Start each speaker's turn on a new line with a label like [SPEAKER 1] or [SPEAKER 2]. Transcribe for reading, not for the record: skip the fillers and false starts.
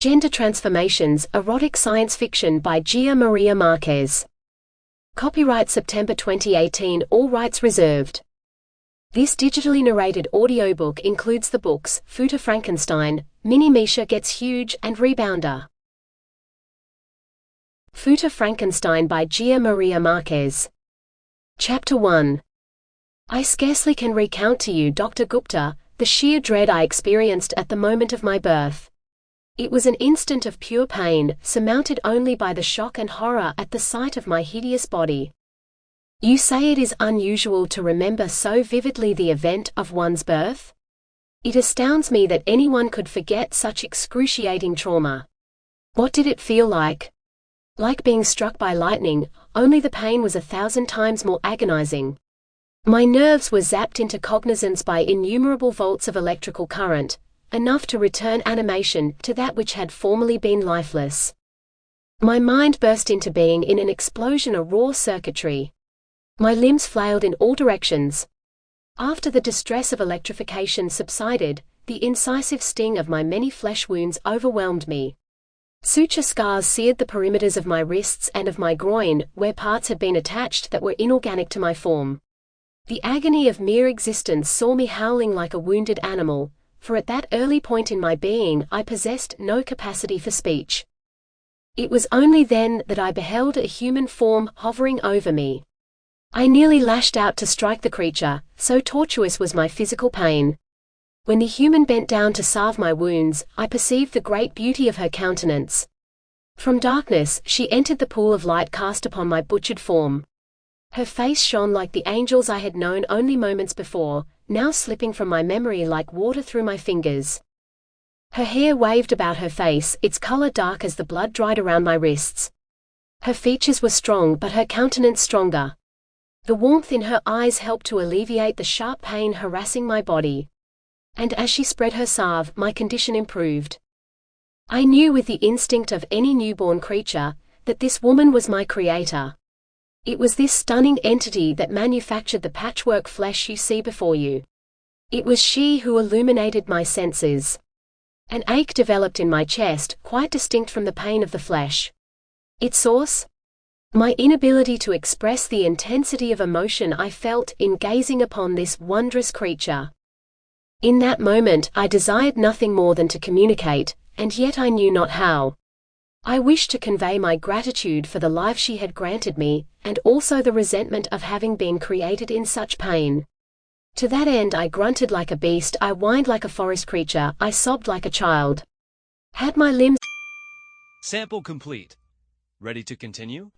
[SPEAKER 1] Gender Transformations, Erotic Science Fiction by Gia Maria Marquez. Copyright September 2018, all rights reserved. This digitally narrated audiobook includes the books FUTA FRANKENSTEIN, Mini Misha Gets Huge, and Rebounder. FUTA FRANKENSTEIN by Gia Maria Marquez. Chapter 1. I scarcely can recount to you, Dr. Gupta, the sheer dread I experienced at the moment of my birth. It was an instant of pure pain, surmounted only by the shock and horror at the sight of my hideous body. You say it is unusual to remember so vividly the event of one's birth? It astounds me that anyone could forget such excruciating trauma. What did it feel like? Like being struck by lightning, only the pain was 1,000 times more agonizing. My nerves were zapped into cognizance by innumerable volts of electrical current, enough to return animation to that which had formerly been lifeless. My mind burst into being in an explosion of raw circuitry. My limbs flailed in all directions. After the distress of electrification subsided, the incisive sting of my many flesh wounds overwhelmed me. Suture scars seared the perimeters of my wrists and of my groin, where parts had been attached that were inorganic to my form. The agony of mere existence saw me howling like a wounded animal, for at that early point in my being I possessed no capacity for speech. It was only then that I beheld a human form hovering over me. I nearly lashed out to strike the creature, so tortuous was my physical pain. When the human bent down to salve my wounds, I perceived the great beauty of her countenance. From darkness, she entered the pool of light cast upon my butchered form. Her face shone like the angels I had known only moments before, now slipping from my memory like water through my fingers. Her hair waved about her face, its color dark as the blood dried around my wrists. Her features were strong but her countenance stronger. The warmth in her eyes helped to alleviate the sharp pain harassing my body. And as she spread her salve, my condition improved. I knew with the instinct of any newborn creature, that this woman was my creator. It was this stunning entity that manufactured the patchwork flesh you see before you. It was she who illuminated my senses. An ache developed in my chest, quite distinct from the pain of the flesh. Its source? My inability to express the intensity of emotion I felt in gazing upon this wondrous creature. In that moment I desired nothing more than to communicate, and yet I knew not how. I wished to convey my gratitude for the life she had granted me, and also the resentment of having been created in such pain. To that end I grunted like a beast, I whined like a forest creature, I sobbed like a child. Had my limbs...
[SPEAKER 2] Sample complete. Ready to continue?